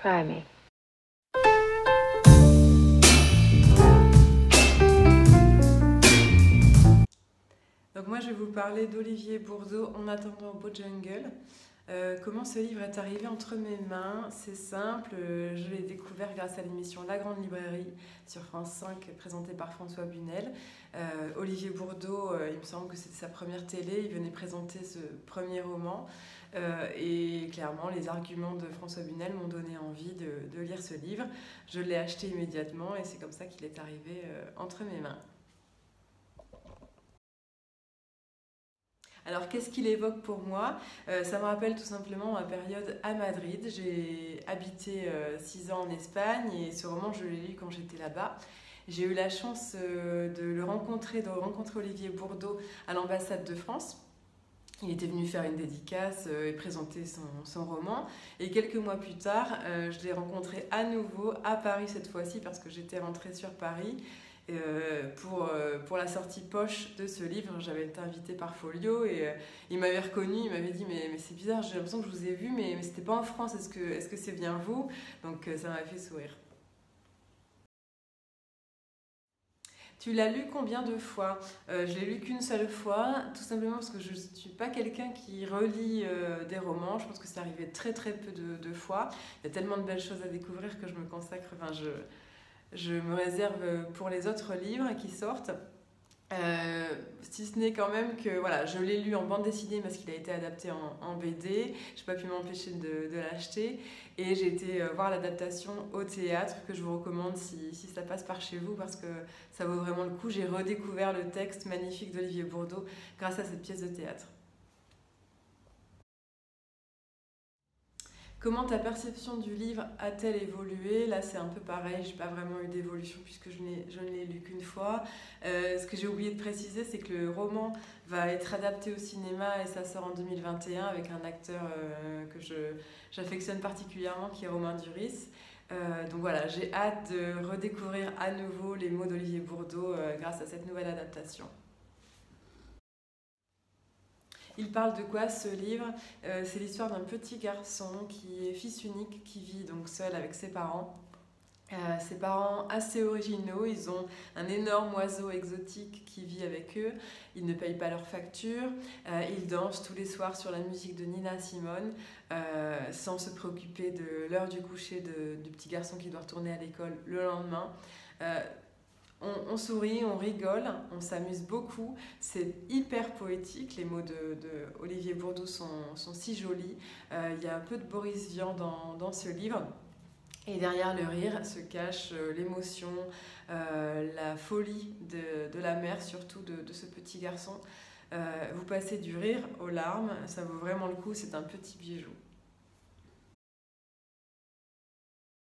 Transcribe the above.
Try me. Donc moi je vais vous parler d'Olivier Bourdeau, En attendant au beau jungle. Comment ce livre est arrivé entre mes mains? C'est simple, je l'ai découvert grâce à l'émission La Grande Librairie sur France 5 présentée par François Bunel. Olivier Bourdeau, il me semble que c'était sa première télé, il venait présenter ce premier roman et clairement les arguments de François Bunel m'ont donné envie de lire ce livre. Je l'ai acheté immédiatement et c'est comme ça qu'il est arrivé entre mes mains. Alors qu'est-ce qu'il évoque pour moi? Ça me rappelle tout simplement ma période à Madrid. J'ai habité 6 ans en Espagne et ce roman je l'ai lu quand j'étais là-bas. J'ai eu la chance de rencontrer Olivier Bourdeau à l'ambassade de France. Il était venu faire une dédicace et présenter son roman. Et quelques mois plus tard, je l'ai rencontré à nouveau à Paris cette fois-ci parce que j'étais rentrée sur Paris. Pour la sortie poche de ce livre, j'avais été invitée par Folio et il m'avait reconnue, il m'avait dit mais c'est bizarre, j'ai l'impression que je vous ai vu mais c'était pas en France, est-ce que c'est bien vous? Donc ça m'a fait sourire. Tu l'as lu combien de fois? Je l'ai lu qu'une seule fois, tout simplement parce que je ne suis pas quelqu'un qui relit des romans. Je pense que c'est arrivé très très peu de fois. Il y a tellement de belles choses à découvrir que je me consacre, je me réserve pour les autres livres qui sortent. Si ce n'est quand même que voilà, je l'ai lu en bande dessinée parce qu'il a été adapté en BD, j'ai pas pu m'empêcher de l'acheter et j'ai été voir l'adaptation au théâtre que je vous recommande si ça passe par chez vous parce que ça vaut vraiment le coup. J'ai redécouvert le texte magnifique d'Olivier Bourdeau grâce à cette pièce de théâtre. Comment ta perception du livre a-t-elle évolué? Là, c'est un peu pareil, je n'ai pas vraiment eu d'évolution puisque je ne l'ai lu qu'une fois. Ce que j'ai oublié de préciser, c'est que le roman va être adapté au cinéma et ça sort en 2021 avec un acteur que j'affectionne particulièrement qui est Romain Duris. Donc voilà, j'ai hâte de redécouvrir à nouveau les mots d'Olivier Bourdeau grâce à cette nouvelle adaptation. Il parle de quoi ce livre? C'est l'histoire d'un petit garçon qui est fils unique, qui vit donc seul avec ses parents. Ses parents assez originaux, ils ont un énorme oiseau exotique qui vit avec eux, ils ne payent pas leurs factures, ils dansent tous les soirs sur la musique de Nina Simone sans se préoccuper de l'heure du coucher du petit garçon qui doit retourner à l'école le lendemain. On sourit, on rigole, on s'amuse beaucoup. C'est hyper poétique, les mots de Olivier Bourdeau sont si jolis. Il y a un peu de Boris Vian dans ce livre. Et derrière le rire se cache l'émotion, la folie de la mère, surtout de ce petit garçon. Vous passez du rire aux larmes, ça vaut vraiment le coup, c'est un petit bijou.